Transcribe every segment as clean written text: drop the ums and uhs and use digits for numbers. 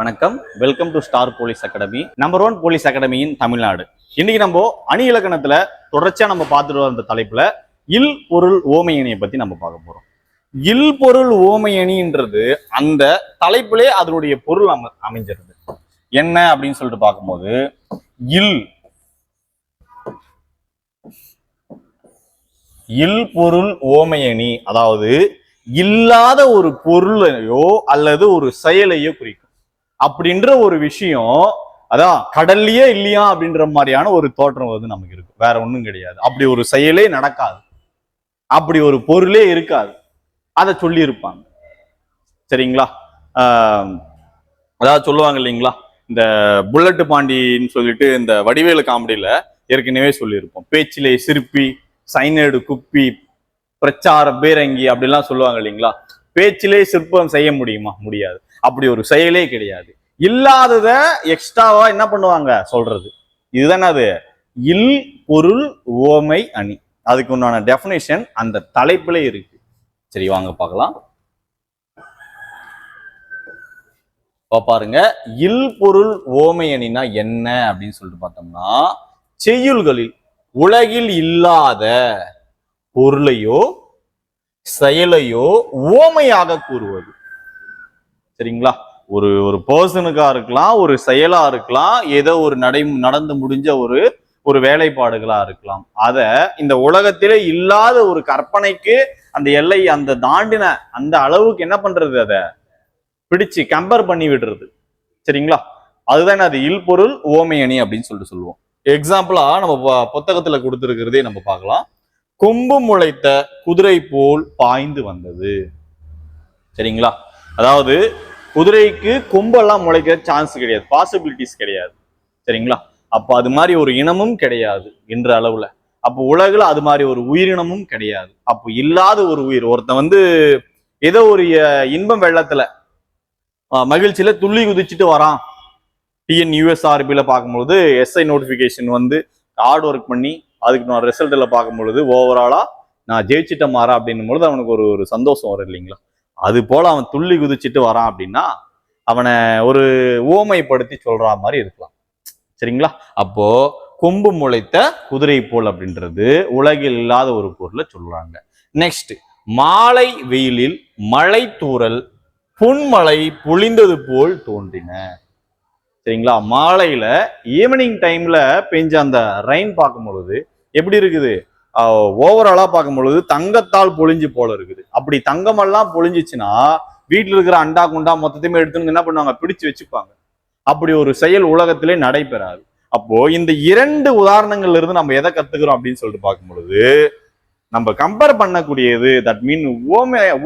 வணக்கம். Welcome to star police academy, number 1 police அகாடமியின் தமிழ்நாடு. இன்னைக்கு நம்ம அணி இலக்கணத்துல தொடர்ச்சியா நம்ம பார்த்துட்டு வந்த தலைப்புல இல் பொருள் ஓமை அணியை பத்தி நம்ம பார்க்க போறோம். இல் பொருள் ஓமை அணின்றது அந்த தலைப்புலே அதனுடைய பொருள் அமைஞ்சிருது. என்ன அப்படின்னு சொல்லிட்டு பார்க்கும்போது, இல் பொருள் ஓமை அணி, அதாவது இல்லாத ஒரு பொருளையோ அல்லது ஒரு செயலையோ குறிக்கும் அப்படின்ற ஒரு விஷயம். அதான் கடல்லையே இல்லையா அப்படின்ற மாதிரியான ஒரு தோற்றம் வந்து நமக்கு இருக்கு. வேற ஒண்ணும் கிடையாது. அப்படி ஒரு செயலே நடக்காது, அப்படி ஒரு பொருளே இருக்காது. அதை சொல்லி இருப்பாங்க. சரிங்களா? அதாவது சொல்லுவாங்க இல்லைங்களா, இந்த புல்லட் பாண்டின்னு சொல்லிட்டு இந்த வடிவேலு காமெடியில ஏற்கனவே சொல்லியிருப்போம். பேச்சிலே சிற்பி, சைனேடு குப்பி, பிரச்சார பேரங்கி அப்படிலாம் சொல்லுவாங்க இல்லைங்களா. பேச்சிலே சிற்பம் செய்ய முடியுமா? முடியாது. அப்படி ஒரு செயலே கிடையாது. இல்லாதத எக்ஸ்ட்ராவா என்ன பண்ணுவாங்க சொல்றது. இதுதானே அது இல் பொருள் ஓமை அணி. அதுக்கு உண்டான டெஃபினேஷன் அந்த தலைப்புல இருக்கு. சரி, வாங்க பார்க்கலாம். பாருங்க, இல் பொருள் ஓமை அணினா என்ன அப்படின்னு சொல்லிட்டு பார்த்தோம்னா, செய்யுள்களில் உலகில் இல்லாத பொருளையோ செயலையோ ஓமையாக கூறுவது. சரிங்களா? ஒரு பர்சனுக்கா இருக்கலாம், ஒரு செயலா இருக்கலாம், ஏதோ ஒரு நடந்து முடிஞ்ச ஒரு வேலைப்பாடுகளா இருக்கலாம். அத இந்த உலகத்திலே இல்லாத ஒரு கற்பனைக்கு அந்த எல்லை அந்த தாண்டின அந்த அளவுக்கு என்ன பண்றது, அதை பிடிச்சு கம்பேர் பண்ணி விடுறது. சரிங்களா? அதுதான் அது இல் பொருள் ஓமை அணி அப்படின்னு சொல்லிட்டு சொல்லுவோம். எக்ஸாம்பிளா நம்ம புத்தகத்துல கொடுத்திருக்கிறதே நம்ம பார்க்கலாம். கொம்பு முளைத்த குதிரை போல் பாய்ந்து வந்தது. சரிங்களா? அதாவது குதிரைக்கு கொம்பெல்லாம் முளைக்க சான்ஸ் கிடையாது, பாசிபிலிட்டிஸ் கிடையாது. சரிங்களா? அப்போ அது மாதிரி ஒரு இனமும் கிடையாது என்ற அளவுல. அப்போ உலகில் அது மாதிரி ஒரு உயிரினமும் கிடையாது. அப்போ இல்லாத ஒரு உயிர் ஒருத்தன் வந்து ஏதோ ஒரு இன்பம் வெள்ளத்துல மகிழ்ச்சியில துள்ளி குதிச்சுட்டு வரான். TNUSRB பார்க்கும்போது SI நோட்டிபிகேஷன் வந்து ஹார்ட் ஒர்க் பண்ணி அதுக்கு நான் ரிசல்ட்ல பார்க்கும்பொழுது ஓவராலா நான் ஜெயிச்சுட்டேன் மாறா அப்படின்னும் பொழுது அவனுக்கு ஒரு சந்தோஷம் வரும் இல்லைங்களா. அது போல அவன் துள்ளி குதிச்சுட்டு வரான் அப்படின்னா அவனை ஒரு ஓமைப்படுத்தி சொல்ற மாதிரி இருக்கலாம். சரிங்களா? அப்போ கொம்பு முளைத்த குதிரை போல் அப்படின்றது உலகில் இல்லாத ஒரு பொருளை சொல்றாங்க. நெக்ஸ்ட், மாலை வெயிலில் மழை தூறல் புன்மழை பொழிந்தது போல் தோன்றின. சரிங்களா? மாலையில ஈவினிங் டைம்ல பெஞ்ச அந்த ரெயின் பார்க்கும் பொழுது எப்படி இருக்குது, ஓவராலா பார்க்கும் பொழுது தங்கத்தால் பொழிஞ்சு போல இருக்குது. அப்படி தங்கமெல்லாம் பொழிஞ்சிச்சுன்னா வீட்டுல இருக்கிற அண்டா குண்டா மொத்தத்தையுமே எடுத்துன்னு என்ன பண்ணுவாங்க, பிடிச்சு வச்சுப்பாங்க. அப்படி ஒரு செயல் உலகத்திலே நடைபெறாது. அப்போ இந்த 2 உதாரணங்கள்ல இருந்து நம்ம எதை கத்துக்கிறோம் அப்படின்னு சொல்லிட்டு பார்க்கும் பொழுது, நம்ம கம்பேர் பண்ணக்கூடியது தட் மீன்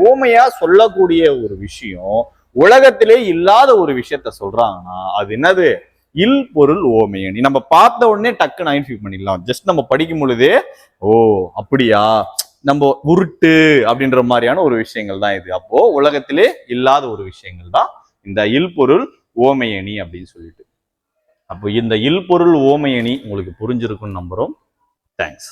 ஓமையா சொல்லக்கூடிய ஒரு விஷயம் உலகத்திலே இல்லாத ஒரு விஷயத்த சொல்றாங்கன்னா அது என்னது, இல் பொருள் ஓமை அணி. நம்ம பார்த்த உடனே டக்குன்னு ஐடென்டிஃபை பண்ணிடலாம். ஜஸ்ட் நம்ம படிக்கும் பொழுதே ஓ அப்படியா, நம்ம உருட்டு அப்படின்ற மாதிரியான ஒரு விஷயங்கள் தான் இது. அப்போ உலகத்திலே இல்லாத ஒரு விஷயங்கள் தான் இந்த இல் பொருள் ஓமை அணி அப்படின்னு சொல்லிட்டு. அப்போ இந்த இல் பொருள் ஓமை அணி உங்களுக்கு புரிஞ்சிருக்குன்னு நம்புறோம். தேங்க்ஸ்.